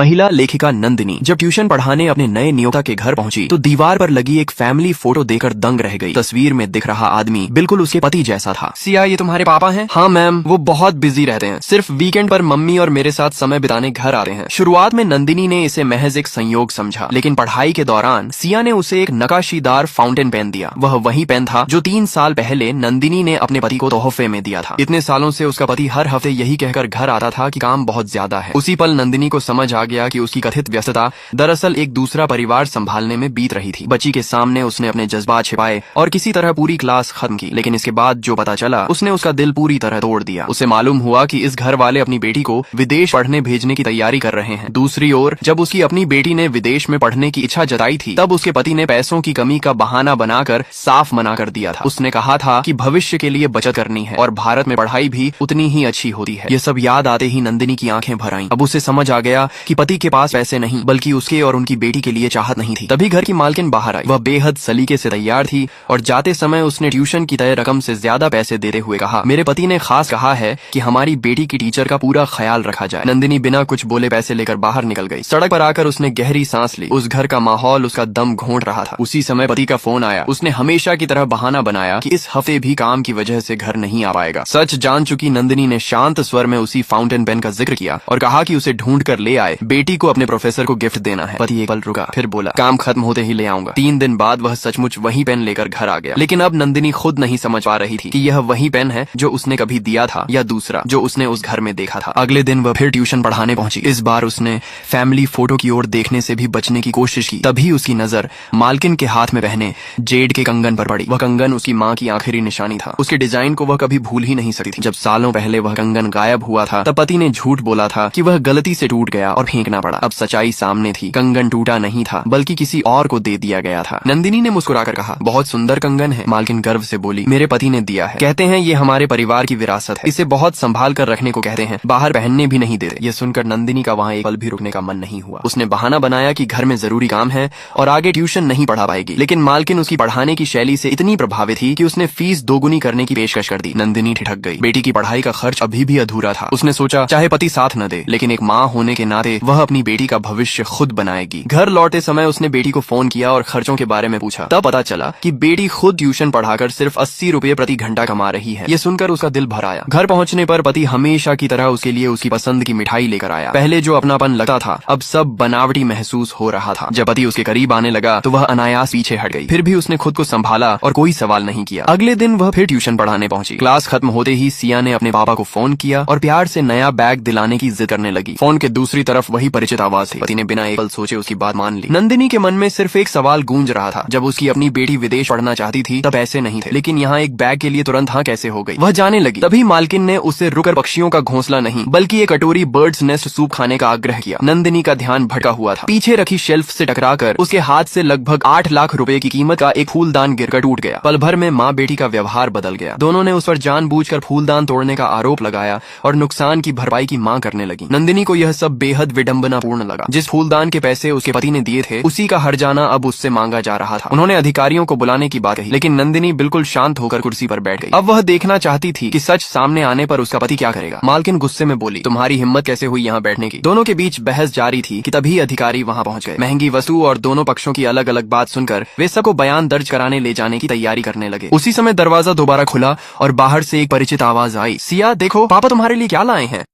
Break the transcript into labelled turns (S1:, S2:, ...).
S1: महिला लेखिका नंदिनी जब ट्यूशन पढ़ाने अपने नए नियोक्ता के घर पहुंची तो दीवार पर लगी एक फैमिली फोटो देखकर दंग रह गई। तस्वीर में दिख रहा आदमी बिल्कुल उसके पति जैसा था। सिया, ये तुम्हारे पापा हैं? हाँ मैम, वो बहुत बिजी रहते हैं, सिर्फ वीकेंड पर मम्मी और मेरे साथ समय बिताने घर आते हैं। शुरुआत में नंदिनी ने इसे महज एक संयोग समझा, लेकिन पढ़ाई के दौरान सिया ने उसे एक नकाशीदार फाउंटेन पेन दिया। वह वही पेन था जो 3 साल पहले नंदिनी ने अपने पति को तोहफे में दिया था। इतने सालों से उसका पति हर हफ्ते यही कहकर घर आता था कि काम बहुत ज्यादा है। उसी पल नंदिनी को समझ आ गया कि उसकी कथित व्यस्तता दरअसल एक दूसरा परिवार संभालने में बीत रही थी। बच्ची के सामने उसने अपने जज्बात छिपाए और किसी तरह पूरी क्लास खत्म की, लेकिन इसके बाद जो पता चला उसने उसका दिल पूरी तरह तोड़ दिया। उसे मालूम हुआ कि इस घर वाले अपनी बेटी को विदेश पढ़ने भेजने की तैयारी कर रहे हैं। दूसरी ओर जब उसकी अपनी बेटी ने विदेश में पढ़ने की इच्छा जताई थी तब उसके पति ने पैसों की कमी का बहाना बनाकर साफ मना कर दिया था। उसने कहा था कि भविष्य के लिए बचत करनी है और भारत में पढ़ाई भी उतनी ही अच्छी होती है। ये सब याद आते ही नंदिनी की आंखें भर आईं। अब उसे समझ आ गया कि पति के पास पैसे नहीं बल्कि उसके और उनकी बेटी के लिए चाहत नहीं थी। तभी घर की मालकिन बाहर आई। वह बेहद सलीके से तैयार थी और जाते समय उसने ट्यूशन की तय रकम से ज्यादा पैसे देते हुए कहा, मेरे पति ने खास कहा है कि हमारी बेटी की टीचर का पूरा ख्याल रखा जाए। नंदिनी बिना कुछ बोले पैसे लेकर बाहर निकल गई। सड़क पर आकर उसने गहरी सांस ली। उस घर का माहौल उसका दम घोंट रहा था। उसी समय पति का फोन आया। उसने हमेशा की तरह बहाना बनाया कि इस हफ्ते भी काम की वजह से घर नहीं आ पाएगा। सच जान चुकी नंदिनी ने शांत स्वर में उसी फाउंटेन पेन का जिक्र किया और कहा कि उसे ढूंढ कर ले आए, बेटी को अपने प्रोफेसर को गिफ्ट देना है। पति एक पल रुका, फिर बोला, काम खत्म होते ही ले आऊंगा। 3 दिन बाद वह सचमुच वही पेन लेकर घर आ गया। लेकिन अब नंदिनी खुद नहीं समझ पा रही थी कि यह वही पेन है जो उसने कभी दिया था या दूसरा जो उसने उस घर में देखा था। अगले दिन वह फिर ट्यूशन पढ़ाने पहुंची। इस बार उसने फैमिली फोटो की ओर देखने से भी बचने की कोशिश की। तभी उसकी नजर मालकिन के हाथ में पहने जेड के कंगन पर पड़ी। वह कंगन उसकी माँ की आखिरी निशानी था। उसके डिजाइन को वह कभी भूल ही नहीं सकती थी। जब सालों पहले वह कंगन गायब हुआ था तब पति ने झूठ बोला था कि वह गलती से टूट गया और फेंकना पड़ा। अब सच्चाई सामने थी। कंगन टूटा नहीं था बल्कि किसी और को दे दिया गया था। नंदिनी ने मुस्कुराकर कहा, बहुत सुंदर कंगन है। मालकिन गर्व से बोली, मेरे पति ने दिया है। कहते हैं ये हमारे परिवार की विरासत है। इसे बहुत संभाल कर रखने को कहते हैं, बाहर पहनने भी नहीं देते। यह सुनकर नंदिनी का वहाँ एक पल भी रुकने का मन नहीं हुआ। उसने बहाना बनाया कि घर में जरूरी काम है और आगे ट्यूशन नहीं पढ़ा पाएगी। लेकिन मालकिन उसकी पढ़ाने की शैली से इतनी प्रभावित थी कि उसने फीस दोगुनी करने की पेशकश कर दी। नंदिनी ठिठक गई। बेटी की पढ़ाई का खर्च अभी भी अधूरा था। उसने सोचा चाहे पति साथ न दे, लेकिन एक माँ होने के नाते वह अपनी बेटी का भविष्य खुद बनाएगी। घर लौटते समय उसने बेटी को फोन किया और खर्चों के बारे में पूछा। तब पता चला कि बेटी खुद ट्यूशन पढ़ाकर सिर्फ 80 रुपए प्रति घंटा कमा रही है। ये सुनकर उसका दिल भर आया। घर पहुंचने पर पति हमेशा की तरह उसके लिए उसकी पसंद की मिठाई लेकर आया। पहले जो अपनापन लगता था अब सब बनावटी महसूस हो रहा था। जब पति उसके करीब आने लगा तो वह अनायास पीछे हट गई। फिर भी उसने खुद को संभाला और कोई सवाल नहीं किया। अगले दिन वह फिर ट्यूशन पढ़ाने पहुंची। क्लास खत्म होते ही सिया ने अपने पापा को फोन किया और प्यार से नया बैग दिलाने की जिद करने लगी। फोन के दूसरी तरफ वही परिचित आवाज थी। पति ने बिना एक पल सोचे उसकी बात मान ली। नंदिनी के मन में सिर्फ एक सवाल गूंज रहा था, जब उसकी अपनी बेटी विदेश पढ़ना चाहती थी तब पैसे नहीं थे, लेकिन यहाँ एक बैग के लिए तुरंत हाँ कैसे हो गई। वह जाने लगी। तभी मालकिन ने उससे रुकर पक्षियों का घोंसला नहीं बल्कि एक कटोरी बर्ड्स नेस्ट सूप खाने का आग्रह किया। नंदिनी का ध्यान भटका हुआ था। पीछे रखी शेल्फ से टकराकर उसके हाथ से लगभग 8 लाख रुपए की कीमत का एक फूलदान गिरकर टूट गया। पल भर में माँ बेटी का व्यवहार बदल गया। दोनों ने उस पर जानबूझकर फूलदान तोड़ने का आरोप लगाया और नुकसान की भरपाई की मांग करने लगी। नंदिनी को यह सब बेहद विडंबनापूर्ण लगा। जिस फूलदान के पैसे उसके पति ने दिए थे उसी का हर्जाना अब उससे मांगा जा रहा था। उन्होंने अधिकारियों को बुलाने की बात कही, लेकिन नंदिनी बिल्कुल शांत होकर कुर्सी पर बैठ गई। अब वह देखना चाहती थी कि सच सामने आने पर उसका पति क्या करेगा। मालकिन गुस्से में बोली, तुम्हारी हिम्मत कैसे हुई यहाँ बैठने की। दोनों के बीच बहस जारी थी कि तभी अधिकारी वहाँ पहुँच गए। महंगी वस्तु और दोनों पक्षों की अलग अलग बात सुनकर वे सबको बयान दर्ज कराने ले जाने की तैयारी करने लगे। उसी समय दरवाजा दोबारा खुला और बाहर से एक परिचित आवाज आई, सिया देखो पापा तुम्हारे लिए क्या लाए हैं।